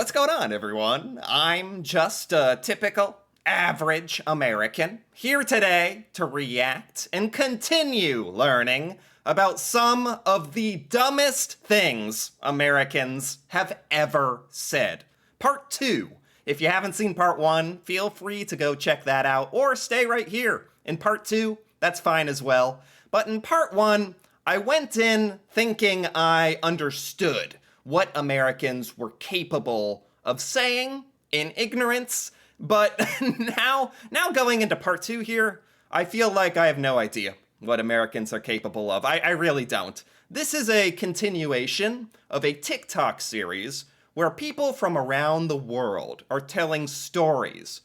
What's going on, everyone? I'm just a typical, average American here today to react and continue learning about some of the dumbest things Americans have ever said. Part 2. If you haven't seen part 1, feel free to go check that out or stay right here. In part 2, that's fine as well. But in part 1, I went in thinking I understood what Americans were capable of saying in ignorance, but now going into part 2 here, I feel like I have no idea what Americans are capable of. I really don't. This is a continuation of a TikTok series where people from around the world are telling stories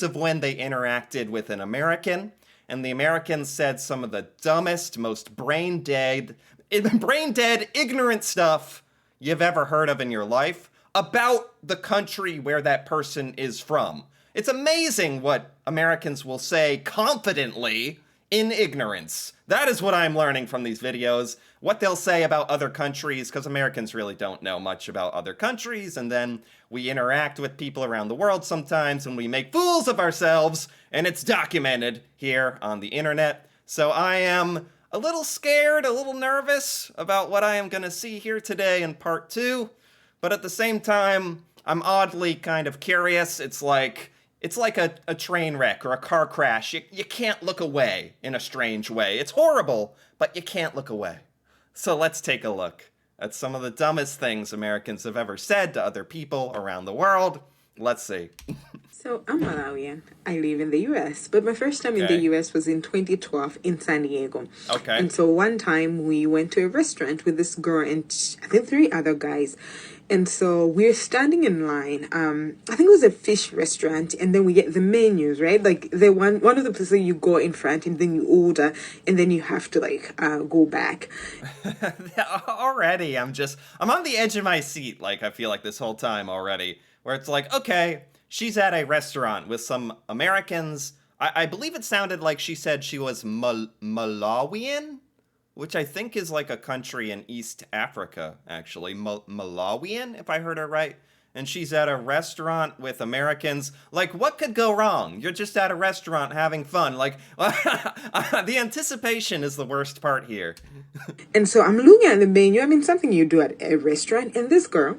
of when they interacted with an American, and the Americans said some of the dumbest, most brain-dead, ignorant stuff you've ever heard of in your life about the country where that person is from. It's amazing what Americans will say confidently in ignorance. That is what I'm learning from these videos. What they'll say about other countries, because Americans really don't know much about other countries, and then we interact with people around the world sometimes and we make fools of ourselves, and it's documented here on the internet. So I am a little scared, a little nervous about what I am going to see here today in part 2, but at the same time, I'm oddly kind of curious. It's like a train wreck or a car crash. You can't look away in a strange way. It's horrible, but you can't look away. So let's take a look at some of the dumbest things Americans have ever said to other people around the world. Let's see. So I'm Malawian. I live in the US, but my first time in the US was in 2012 in San Diego. Okay. And so one time we went to a restaurant with this girl and I think 3 other guys. And so we're standing in line. I think it was a fish restaurant, and then we get the menus, right? Like the one of the places you go in front and then you order, and then you have to go back. Already, I'm on the edge of my seat. Like I feel like this whole time already, where it's like, okay, she's at a restaurant with some Americans. I believe it sounded like she said she was Malawian, which I think is like a country in East Africa, actually. Malawian, if I heard her right. And she's at a restaurant with Americans. Like, what could go wrong? You're just at a restaurant having fun. Like, the anticipation is the worst part here. And so I'm looking at the menu. I mean, something you do at a restaurant. And this girl,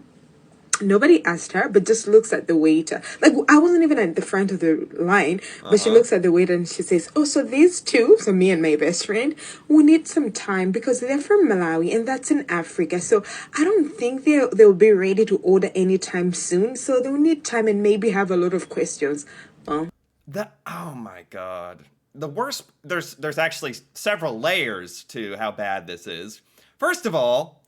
nobody asked her, but just looks at the waiter. Like, I wasn't even at the front of the line, but she looks at the waiter and she says, oh, so these two, so me and my best friend, we need some time because they're from Malawi and that's in Africa. So I don't think they'll be ready to order anytime soon. So they'll need time and maybe have a lot of questions. Well, oh my God. The worst, there's actually several layers to how bad this is. First of all,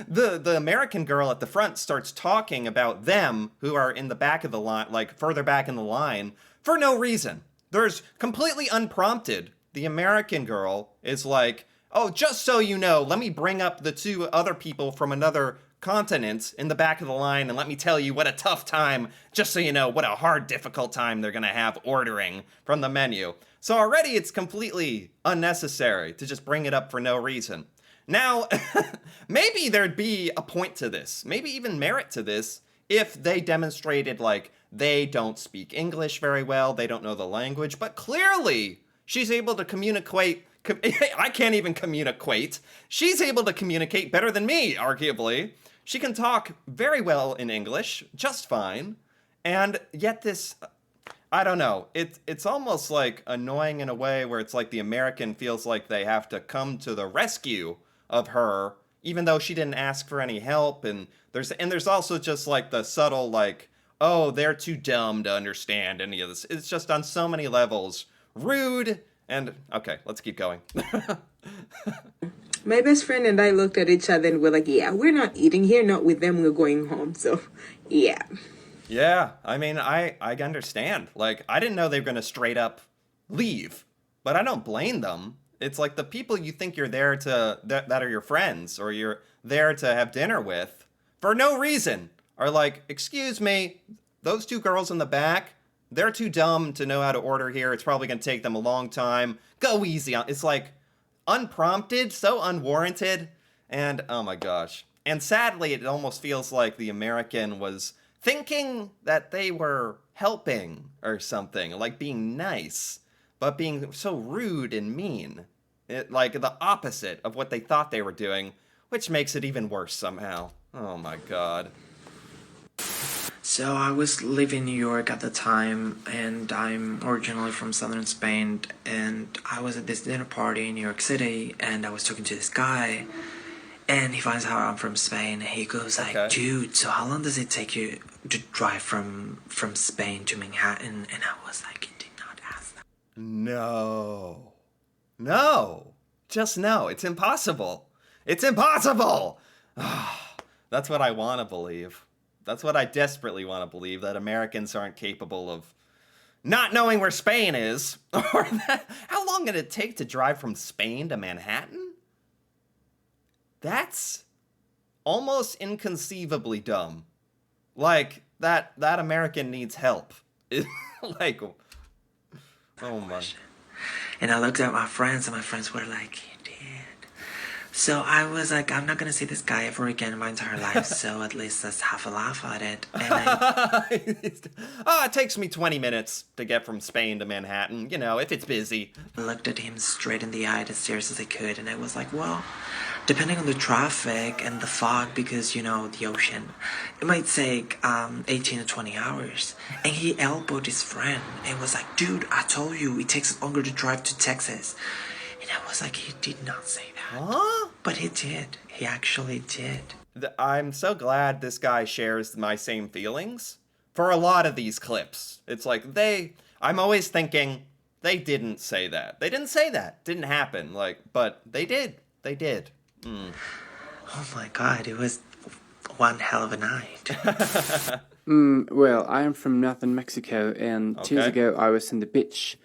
the American girl at the front starts talking about them who are in the back of the line, like further back in the line, for no reason. There's completely unprompted. The American girl is like, oh, just so you know, let me bring up the 2 other people from another continent in the back of the line and let me tell you what a tough time, just so you know, what a hard, difficult time they're gonna have ordering from the menu. So already it's completely unnecessary to just bring it up for no reason. Now, maybe there'd be a point to this, maybe even merit to this, if they demonstrated, like, they don't speak English very well, they don't know the language, but clearly she's able to communicate. I can't even communicate. She's able to communicate better than me, arguably. She can talk very well in English, just fine, and yet this, I don't know, it's almost like annoying in a way where it's like the American feels like they have to come to the rescue of her, even though she didn't ask for any help, and there's also just like the subtle like, oh, they're too dumb to understand any of this. It's just on so many levels rude, and okay, let's keep going. my best friend and I looked at each other and we're like, yeah, we're not eating here, not with them, we're going home. So, yeah. Yeah, I mean, I understand. Like, I didn't know they were gonna straight up leave, but I don't blame them. It's like the people you think you're there to, that are your friends, or you're there to have dinner with, for no reason, are like, excuse me, those 2 girls in the back, they're too dumb to know how to order here. It's probably going to take them a long time. Go easy on. It's like unprompted, so unwarranted. And oh my gosh, And sadly, it almost feels like the American was thinking that they were helping or something, like being nice, but being so rude and mean. Like the opposite of what they thought they were doing, which makes it even worse somehow. Oh my god. So I was living in New York at the time, and I'm originally from southern Spain, and I was at this dinner party in New York City, and I was talking to this guy, and he finds out I'm from Spain, and he goes like, Okay. dude, so how long does it take you to drive from Spain to Manhattan? And I was like, you did not ask that. No. No. Just no. It's impossible. It's impossible! That's what I want to believe. That's what I desperately want to believe, that Americans aren't capable of not knowing where Spain is. Or that, how long did it take to drive from Spain to Manhattan? That's almost inconceivably dumb. Like, that American needs help. Like, oh my. And I looked at my friends, and my friends were like, you did. So I was like, I'm not gonna see this guy ever again in my entire life, so at least let's have a laugh at it. And It takes me 20 minutes to get from Spain to Manhattan, you know, if it's busy. I looked at him straight in the eye as serious as I could, and I was like, well, depending on the traffic and the fog, because, you know, the ocean, it might take 18 to 20 hours. And he elbowed his friend and was like, dude, I told you it takes longer to drive to Texas. And I was like, he did not say that. Huh? But he did. He actually did. I'm so glad this guy shares my same feelings for a lot of these clips. It's like I'm always thinking they didn't say that. They didn't say that. Didn't happen. Like, but they did. They did. Oh my god, it was one hell of a night. Well, I am from northern Mexico, and 2 years Okay. ago I was on the beach.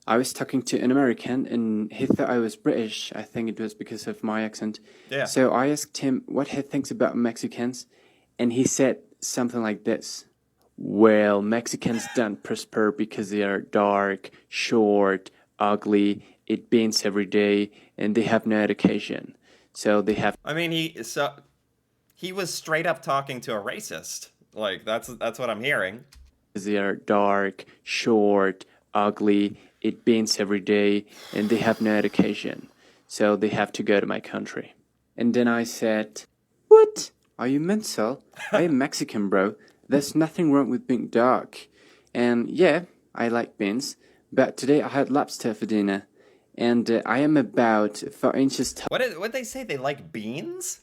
I was talking to an American, and he thought I was British. I think it was because of my accent. Yeah. So I asked him what he thinks about Mexicans, and he said something like this. Well, Mexicans don't prosper because they are dark, short, ugly, eat beans every day, and they have no education. So they have I mean, he was straight up talking to a racist. Like, that's what I'm hearing. they are dark, short, ugly, eat beans every day, and they have no education. So they have to go to my country. And then I said, what? Are you mental? I am Mexican, bro. There's nothing wrong with being dark. And yeah, I like beans. But today I had lobster for dinner. And I am about 4 inches tall. What they say? They like beans?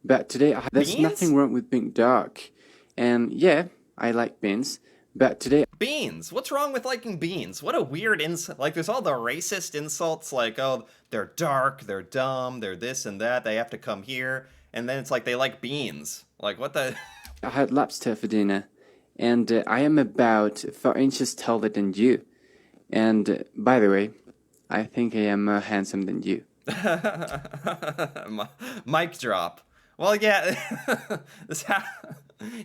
But today there's Beans? nothing wrong with being dark. And yeah, I like beans. But today Beans. What's wrong with liking beans? What a weird insult. Like, there's all the racist insults, like, oh, they're dark, they're dumb, they're this and that, they have to come here. And then it's like they like beans. Like, what the? I had lobster for dinner. And I am about 4 inches taller than you. And by the way, I think I am more handsome than you. Mic drop. Well, yeah,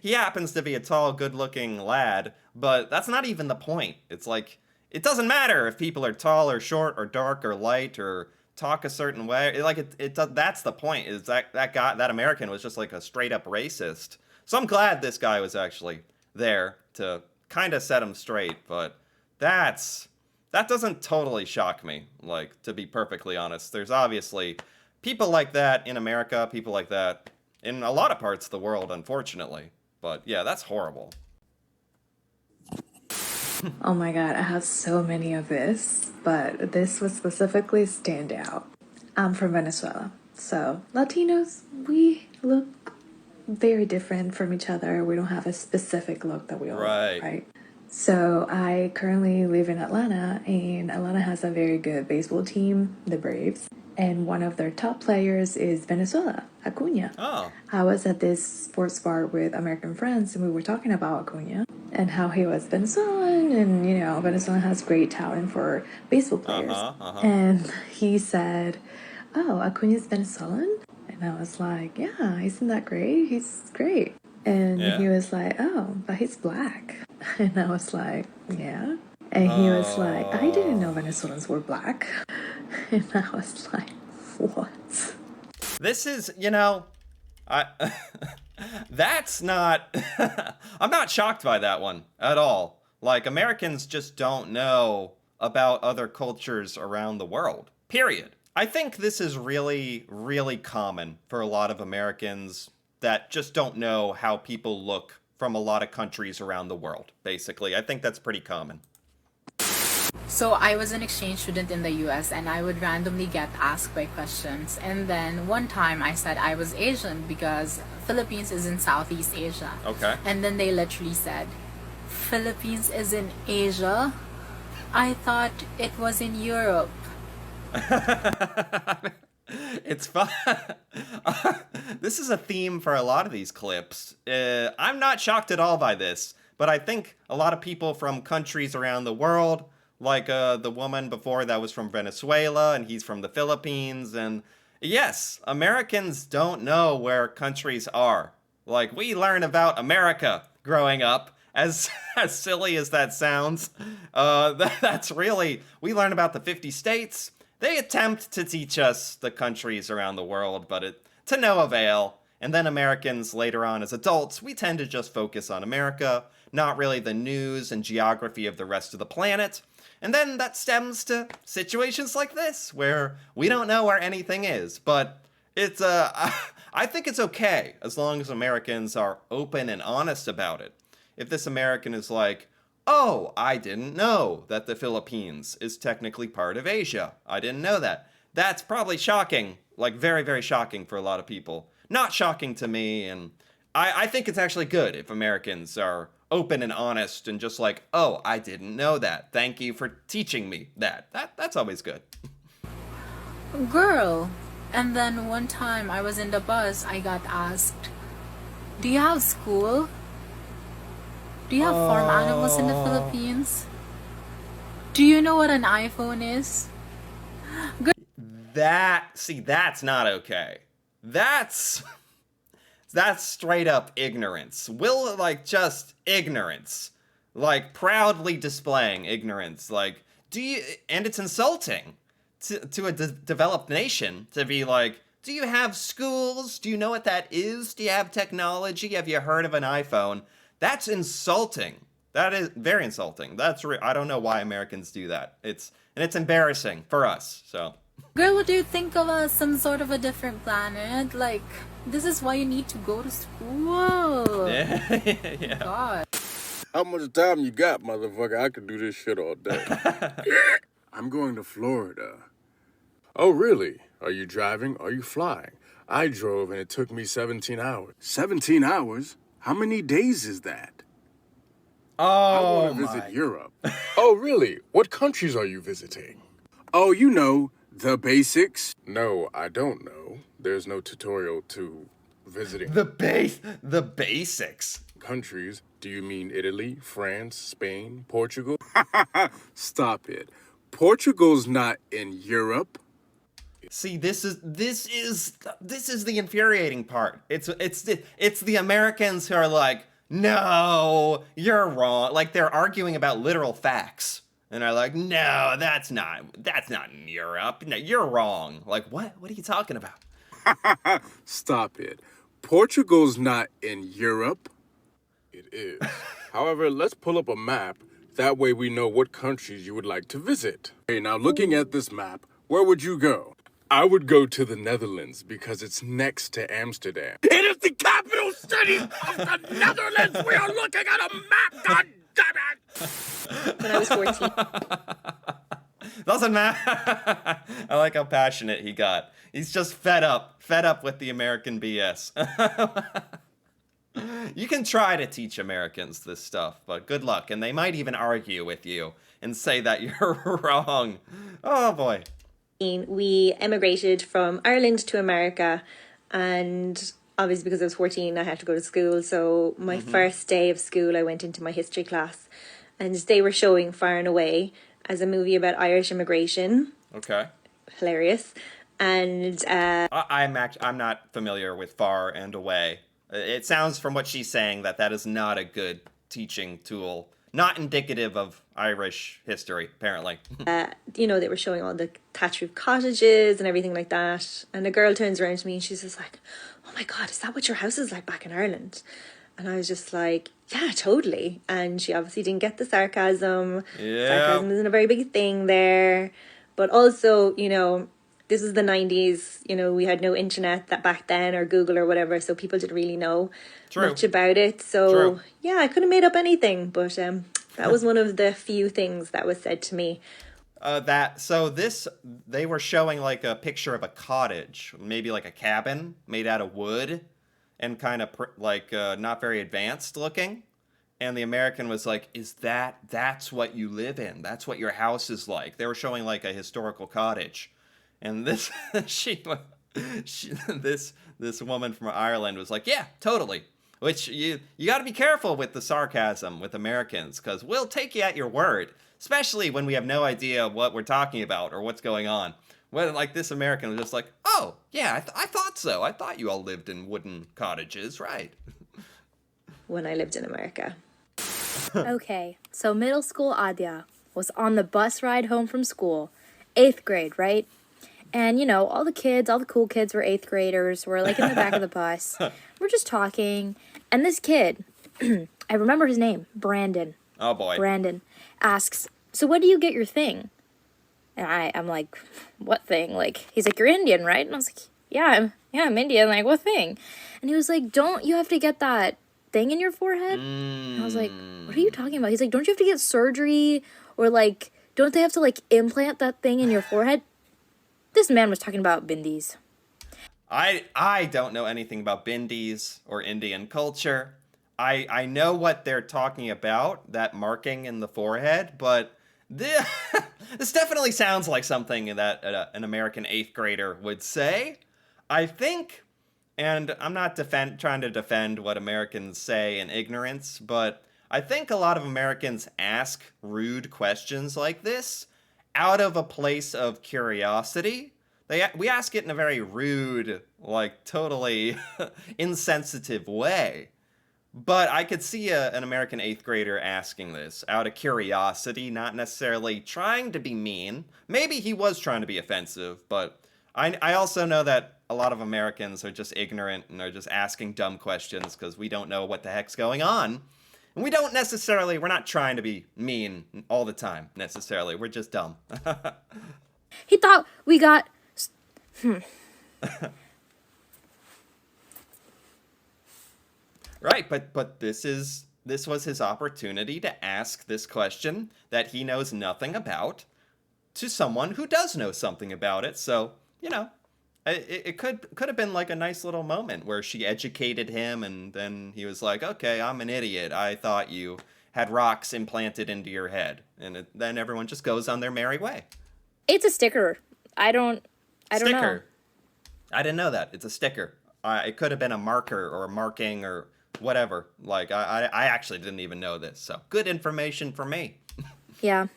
he happens to be a tall, good-looking lad, but that's not even the point. It's like, it doesn't matter if people are tall or short or dark or light or talk a certain way. That's the point, is that guy, that American was just like a straight-up racist. So I'm glad this guy was actually there to kind of set him straight, but that doesn't totally shock me, like, to be perfectly honest. There's obviously people like that in America, people like that in a lot of parts of the world, unfortunately. But yeah, that's horrible. Oh my god, I have so many of this, but this would specifically stand out. I'm from Venezuela, so Latinos, we look very different from each other. We don't have a specific look that we all Right. right? So I currently live in Atlanta, and Atlanta has a very good baseball team, the Braves. And one of their top players is Venezuela, Acuna. Oh, I was at this sports bar with American friends, and we were talking about Acuna and how he was Venezuelan, and you know, Venezuela has great talent for baseball players. And he said, "Oh, Acuna's Venezuelan," and I was like, "Yeah, isn't that great? He's great." And Yeah. he was like, "Oh, but he's black," and I was like, "Yeah." And he was like, "I didn't know Venezuelans were black," and I was like, "What?" this is, you know, I that's not I'm not shocked by that one at all. Like Americans just don't know about other cultures around the world. Period. I think this is really, really common for a lot of Americans that just don't know how people look from a lot of countries around the world, basically. I think that's pretty common. So I was an exchange student in the US and I would randomly get asked by questions. And then one time I said I was Asian because Philippines is in Southeast Asia. Okay. And then they literally said, Philippines is in Asia? I thought it was in Europe. It's fun. This is a theme for a lot of these clips. I'm not shocked at all by this, but I think a lot of people from countries around the world, like the woman before that was from Venezuela, and he's from the Philippines, and yes, Americans don't know where countries are. Like, we learn about America growing up. As silly as that sounds, that's really, we learn about the 50 states. They attempt to teach us the countries around the world, but to no avail. And then Americans later on as adults, we tend to just focus on America, not really the news and geography of the rest of the planet. And then that stems to situations like this, where we don't know where anything is. But it's, I think it's okay as long as Americans are open and honest about it. If this American is like, oh, I didn't know that the Philippines is technically part of Asia. I didn't know that. That's probably shocking, like very, very shocking for a lot of people. Not shocking to me, and I think it's actually good if Americans are open and honest and just like, oh, I didn't know that. Thank you for teaching me that. That's always good. Girl. And then one time I was in the bus, I got asked, do you have school? Do you have farm animals in the Philippines? Do you know what an iPhone is? That's not okay. That's straight up ignorance. Just ignorance. Like, proudly displaying ignorance. Like, and it's insulting to a developed nation to be like, do you have schools? Do you know what that is? Do you have technology? Have you heard of an iPhone? That's insulting. That is very insulting. I don't know why Americans do that. It's embarrassing for us. So, Girl, what do you think of us? Some sort of a different planet? Like, this is why you need to go to school. yeah. God. How much time you got, motherfucker? I could do this shit all day. I'm going to Florida. Oh, really? Are you driving? Are you flying? I drove and it took me 17 hours. 17 hours? How many days is that? I want to visit Europe. Oh, really? What countries are you visiting? Oh, you know, the basics. No, I don't know. There's no tutorial to visiting The basics. countries. Do you mean Italy, France, Spain, Portugal? Stop it. Portugal's not in Europe. See, this is the infuriating part. It's the Americans who are like, no, you're wrong. Like, they're arguing about literal facts, and are like, no, that's not in Europe. No, you're wrong. Like, what are you talking about? Stop it. Portugal's not in Europe. It is. However, let's pull up a map. That way we know what countries you would like to visit. Okay, now looking at this map, where would you go? I would go to the Netherlands because it's next to Amsterdam. It is the capital city of the Netherlands. We are looking at a map. God damn it! When I was 14. Doesn't matter. I like how passionate he got. He's just fed up with the American BS. You can try to teach Americans this stuff, but good luck. And they might even argue with you and say that you're wrong. Oh boy. We emigrated from Ireland to America, and obviously because I was 14 I had to go to school. So my first day of school I went into my history class, and they were showing Far and Away as a movie about Irish immigration. Okay. Hilarious. And I'm not familiar with Far and Away. It sounds from what she's saying that is not a good teaching tool. Not indicative of Irish history, apparently. you know, they were showing all the thatch roof cottages and everything like that. And a girl turns around to me and she's just like, oh my God, is that what your house is like back in Ireland? And I was just like, yeah, totally. And she obviously didn't get the sarcasm. Yeah. Sarcasm isn't a very big thing there. But also, this was the 90s. We had no internet that back then, or Google or whatever, so people didn't really know much about it. So, True. yeah, I could have made up anything. But that was one of the few things that was said to me. They were showing like a picture of a cottage, maybe like a cabin made out of wood, and kind of not very advanced looking. And the American was like, that's what you live in? That's what your house is like? They were showing like a historical cottage. And this, this woman from Ireland was like, yeah, totally. Which you got to be careful with the sarcasm with Americans, because we'll take you at your word, especially when we have no idea what we're talking about or what's going on. When like this American was just like, oh, yeah, I thought so. I thought you all lived in wooden cottages, right? When I lived in America. Okay, so middle school Adya was on the bus ride home from school, 8th grade, right? And, all the cool kids were 8th graders, were like in the back of the bus. We're just talking, and this kid, I remember his name, Brandon. Oh, boy. Brandon asks, so when do you get your thing? And I'm like, what thing? Like, he's like, you're Indian, right? And I was like, yeah, I'm Indian. Like, what thing? And he was like, don't you have to get that thing in your forehead? And I was like, what are you talking about? He's like, don't you have to get surgery? Or like, don't they have to like implant that thing in your forehead? This man was talking about bindis. I don't know anything about bindis or Indian culture. I know what they're talking about, that marking in the forehead, but this definitely sounds like something that an American 8th grader would say. I think, and I'm not trying to defend what Americans say in ignorance, but I think a lot of Americans ask rude questions like this out of a place of curiosity. We ask it in a very rude, like totally insensitive way. But I could see an American 8th grader asking this out of curiosity, not necessarily trying to be mean. Maybe he was trying to be offensive, but I also know that a lot of Americans are just ignorant and are just asking dumb questions because we don't know what the heck's going on. And we're not trying to be mean all the time, necessarily. We're just dumb. He thought we got... Right, but this was his opportunity to ask this question that he knows nothing about to someone who does know something about it. So, it could have been like a nice little moment where she educated him, and then he was like, okay, I'm an idiot. I thought you had rocks implanted into your head. And then everyone just goes on their merry way. It's a sticker. I don't know. I didn't know that. It's a sticker. It could have been a marker or a marking or whatever. Like, I actually didn't even know this. So, good information for me. Yeah.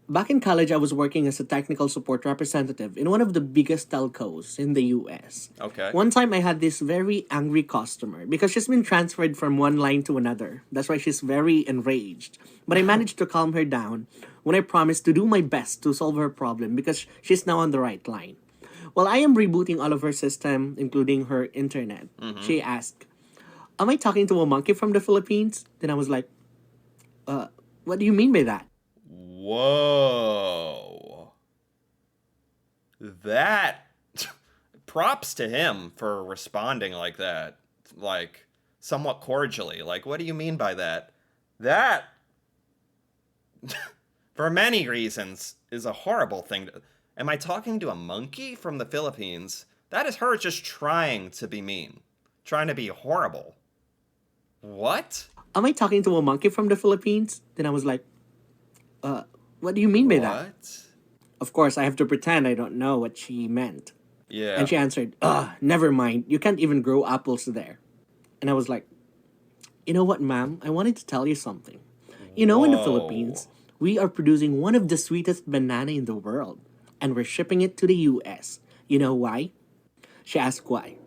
Back in college, I was working as a technical support representative in one of the biggest telcos in the US. Okay. One time, I had this very angry customer because she's been transferred from one line to another. That's why she's very enraged. But I managed to calm her down when I promised to do my best to solve her problem because she's now on the right line. While I am rebooting all of her system, including her internet, she asked, am I talking to a monkey from the Philippines? Then I was like, what do you mean by that? Whoa. That... Props to him for responding like that. Like, somewhat cordially. Like, what do you mean by that? That... for many reasons, is a horrible thing to... Am I talking to a monkey from the Philippines? That is her just trying to be mean. Trying to be horrible. What? Am I talking to a monkey from the Philippines? Then I was like, what do you mean by that? What? Of course, I have to pretend I don't know what she meant. Yeah. And she answered, never mind. You can't even grow apples there. And I was like, you know what, ma'am? I wanted to tell you something. In the Philippines, we are producing one of the sweetest banana in the world. And we're shipping it to the US. You know why? She asked why.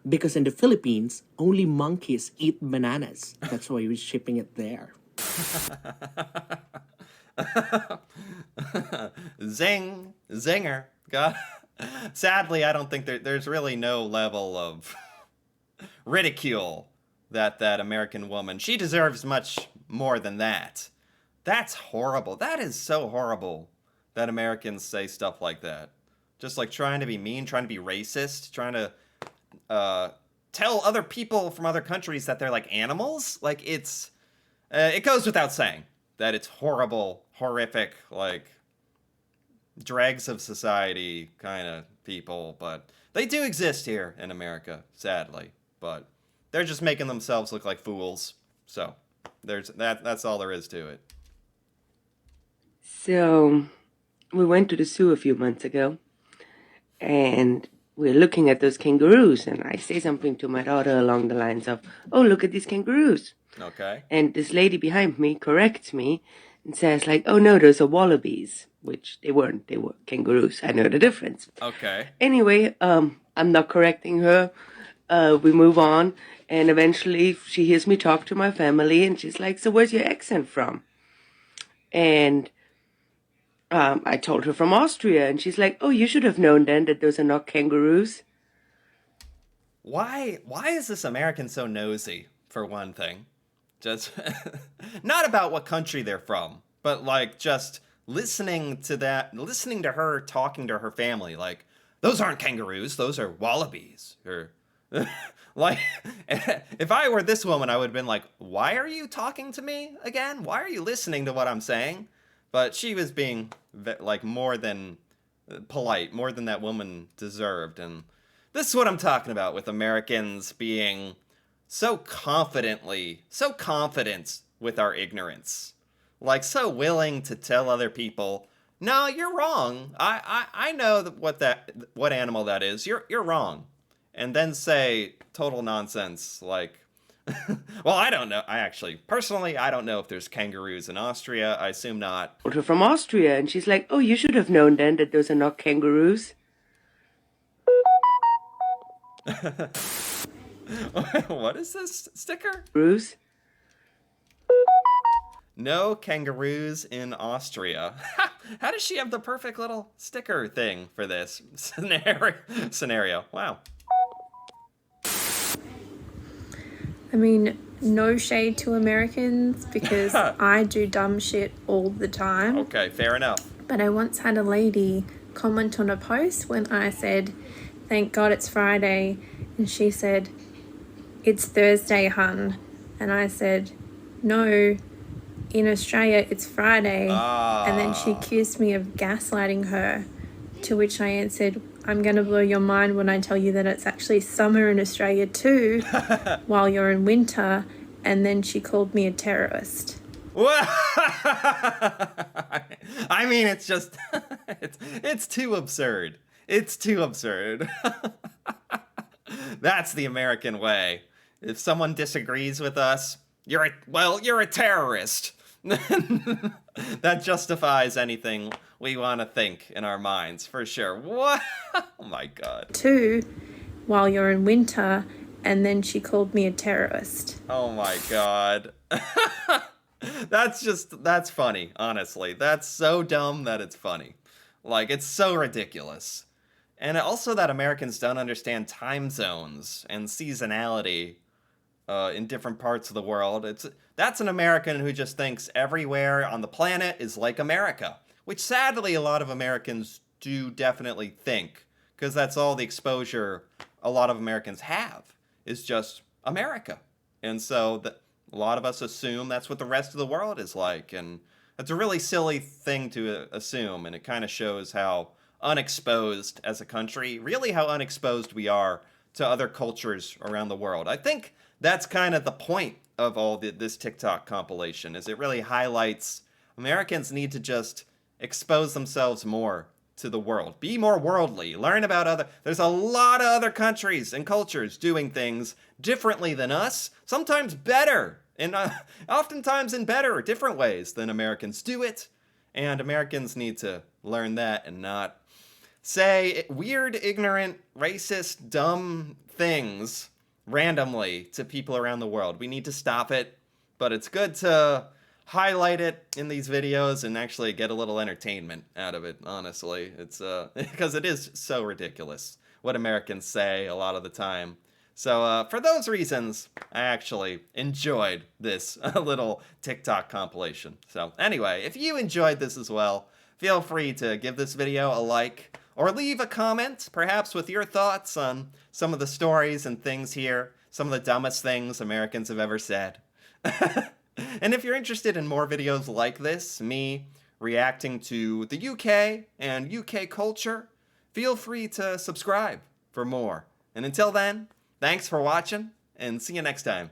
Because in the Philippines, only monkeys eat bananas. That's why we're shipping it there. Zing. Zinger. God. Sadly, I don't think there's really no level of ridicule that American woman. She deserves much more than that. That's horrible. That is so horrible that Americans say stuff like that. Just like trying to be mean, trying to be racist, trying to tell other people from other countries that they're like animals. Like it goes without saying that it's horrible, horrific, like dregs of society kind of people, but they do exist here in America, sadly. But they're just making themselves look like fools. So that's all there is to it. So, we went to the zoo a few months ago, and we're looking at those kangaroos, and I say something to my daughter along the lines of, "Oh, look at these kangaroos." Okay. And this lady behind me corrects me and says, like, "Oh, no, those are wallabies," which they weren't. They were kangaroos. I know the difference. Okay. Anyway, I'm not correcting her. We move on, and eventually she hears me talk to my family, and she's like, "So where's your accent from?" And I told her from Austria, and she's like, "Oh, you should have known then that those are not kangaroos." Why is this American so nosy, for one thing? Just not about what country they're from, but like just listening to her talking to her family, like, those aren't kangaroos, those are wallabies. Or like, if I were this woman, I would have been like, why are you talking to me again? Why are you listening to what I'm saying? But she was being like more than polite, more than that woman deserved. And this is what I'm talking about with Americans being so confident with our ignorance. Like so willing to tell other people, no, you're wrong. I know what animal that is. You're wrong. And then say total nonsense like, well, I don't know. Personally, I don't know if there's kangaroos in Austria. I assume not. We're from Austria, and she's like, "Oh, you should have known then that those are not kangaroos." What is this sticker? Bruce? No kangaroos in Austria. How does she have the perfect little sticker thing for this scenario? Wow. I mean, no shade to Americans because I do dumb shit all the time. Okay, fair enough. But I once had a lady comment on a post when I said, "Thank God it's Friday," and she said, "It's Thursday, hun." And I said, "No, in Australia it's Friday." And then she accused me of gaslighting her, to which I answered, "I'm going to blow your mind when I tell you that it's actually summer in Australia too, while you're in winter." And then she called me a terrorist. I mean, it's just, it's too absurd. It's too absurd. That's the American way. If someone disagrees with us, you're a terrorist. That justifies anything we want to think in our minds, for sure. What? Oh my God. Too, while you're in winter, and then she called me a terrorist. Oh my God. That's funny, honestly. That's so dumb that it's funny. Like, it's so ridiculous. And also that Americans don't understand time zones and seasonality in different parts of the world. That's an American who just thinks everywhere on the planet is like America, which sadly a lot of Americans do definitely think, because that's all the exposure a lot of Americans have, is just America. And so a lot of us assume that's what the rest of the world is like, and that's a really silly thing to assume, and it kind of shows how unexposed as a country, really how unexposed we are to other cultures around the world. I think that's kind of the point of all this TikTok compilation, is it really highlights Americans need to just expose themselves more to the world. Be more worldly. Learn about there's a lot of other countries and cultures doing things differently than us, sometimes better, and oftentimes in better or different ways than Americans do it. And Americans need to learn that and not say weird, ignorant, racist, dumb things randomly to people around the world. We need to stop it, but it's good to highlight it in these videos and actually get a little entertainment out of it, honestly. It's because it is so ridiculous what Americans say a lot of the time. So for those reasons, I actually enjoyed this little TikTok compilation. So anyway, if you enjoyed this as well, feel free to give this video a like or leave a comment, perhaps with your thoughts on some of the stories and things here, some of the dumbest things Americans have ever said. And if you're interested in more videos like this, me reacting to the UK and UK culture, feel free to subscribe for more. And until then, thanks for watching, and see you next time.